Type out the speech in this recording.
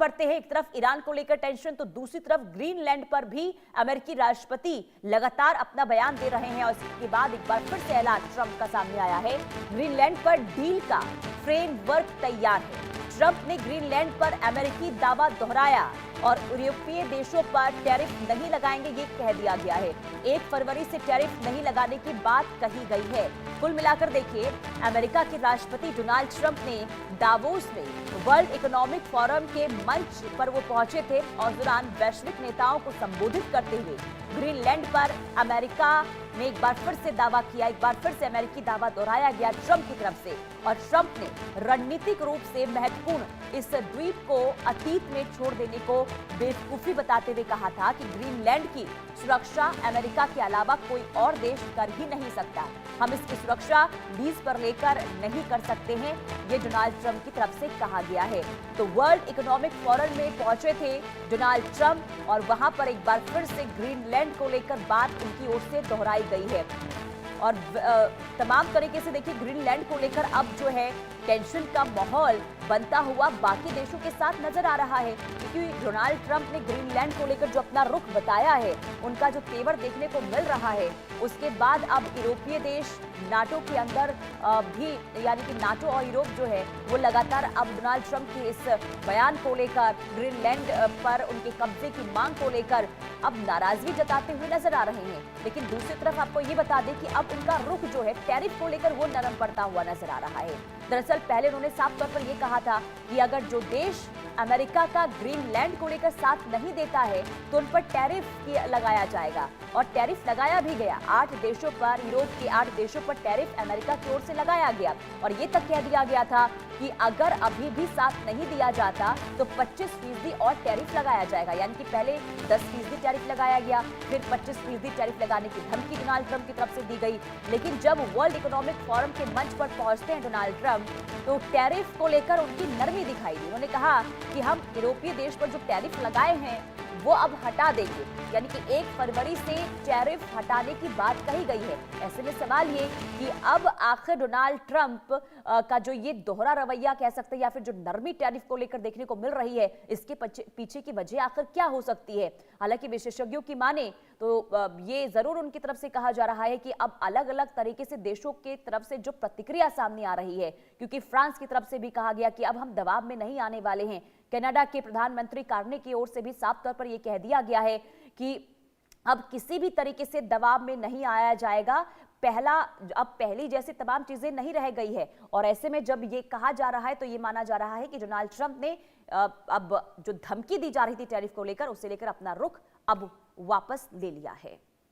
बढ़ते हैं। एक तरफ ईरान को लेकर टेंशन तो दूसरी तरफ ग्रीनलैंड पर भी अमेरिकी राष्ट्रपति लगातार अपना बयान दे रहे हैं और इसके बाद एक बार फिर से ऐलान ट्रंप का सामने आया है। ग्रीनलैंड पर डील का फ्रेमवर्क तैयार है। ट्रंप ने ग्रीनलैंड पर अमेरिकी दावा दोहराया और यूरोपीय देशों पर टैरिफ नहीं लगाएंगे, ये कह दिया गया है। 1 फरवरी से टैरिफ नहीं लगाने की बात कही गई है। कुल मिलाकर देखिए, अमेरिका के राष्ट्रपति डोनाल्ड ट्रंप ने दावोस में वर्ल्ड इकोनॉमिक फोरम के मंच पर वो पहुंचे थे और उस दौरान वैश्विक नेताओं को संबोधित करते हुए ग्रीनलैंड पर अमेरिका ने एक बार फिर से दावा किया, एक बार फिर से अमेरिकी दावा दोहराया गया ट्रंप की तरफ से। और ट्रंप ने रणनीतिक रूप से महत्वपूर्ण इस द्वीप को अतीत में छोड़ देने को बेवकूफी बताते हुए कहा था कि ग्रीनलैंड की सुरक्षा अमेरिका के अलावा कोई और देश कर ही नहीं सकता। हम इसकी सुरक्षा लीज पर लेकर नहीं कर सकते हैं, ये डोनाल्ड ट्रंप की तरफ से कहा गया है। तो वर्ल्ड इकोनॉमिक फोरम में पहुंचे थे डोनाल्ड ट्रंप और वहां पर एक बार फिर से ग्रीनलैंड को लेकर बात उनकी ओर से दोहराई गई है। और तमाम तरीके से देखिए, ग्रीनलैंड को लेकर अब जो है टेंशन का माहौल बनता हुआ बाकी देशों के साथ नजर आ रहा है, क्योंकि डोनाल्ड ट्रंप ने ग्रीनलैंड को लेकर जो अपना रुख बताया है, उनका जो तेवर देखने को मिल रहा है, उसके बाद अब यूरोपीय देश नाटो के अंदर भी, यानी कि नाटो और यूरोप जो है वो लगातार अब डोनाल्ड ट्रंप के इस बयान को लेकर, ग्रीनलैंड पर उनके कब्जे की मांग को लेकर अब नाराजगी जताते हुए नजर आ रहे हैं। लेकिन दूसरी तरफ आपको ये बता दें कि अब उनका रुख जो है टैरिफ को लेकर वो नरम पड़ता हुआ नजर आ रहा है। दरअसल पहले उन्होंने साफ तौर पर यह कहा था कि अगर जो देश अमेरिका का ग्रीनलैंड को लेकर साथ नहीं देता है तो उन पर टैरिफ लगाया जाएगा, और टैरिफ लगाया भी गया। 8 देशों पर, यूरोप के 8 देशों पर टैरिफ अमेरिका की ओर से लगाया गया और ये तक कह दिया गया था कि अगर अभी भी साथ नहीं दिया जाता तो 25% और टैरिफ लगाया जाएगा। यानी कि पहले 10% टैरिफ लगाया गया, फिर 25% टैरिफ लगाने की धमकी डोनाल्ड ट्रंप की तरफ से दी गई। लेकिन जब वर्ल्ड इकोनॉमिक फोरम के मंच पर पहुंचते हैं डोनाल्ड ट्रंप, तो टैरिफ को लेकर उनकी नरमी दिखाई दी। उन्होंने कहा कि हम यूरोपीय देश पर जो टैरिफ लगाए हैं वो अब हटा देंगे, यानी कि 1 फरवरी से टैरिफ हटाने की बात कही गई है। ऐसे में सवाल ये कि अब आखिर डोनाल्ड ट्रंप का जो ये दोहरा रवैया कह सकते हैं या फिर जो नरमी टैरिफ को लेकर देखने को मिल रही है, इसके पीछे की वजह आखिर क्या हो सकती है। हालांकि विशेषज्ञों की माने तो ये जरूर उनकी तरफ से कहा जा रहा है कि अब अलग अलग तरीके से देशों की तरफ से जो प्रतिक्रिया सामने आ रही है, क्योंकि फ्रांस की तरफ से भी कहा गया कि अब हम दबाव में नहीं आने वाले हैं। कनाडा के प्रधानमंत्री कार्ने की ओर से भी साफ तौर पर यह कह दिया गया है कि अब किसी भी तरीके से दबाव में नहीं आया जाएगा। अब पहली जैसी तमाम चीजें नहीं रह गई है। और ऐसे में जब ये कहा जा रहा है तो ये माना जा रहा है कि डोनाल्ड ट्रंप ने अब जो धमकी दी जा रही थी टैरिफ को लेकर, उसे लेकर अपना रुख अब वापस ले लिया है।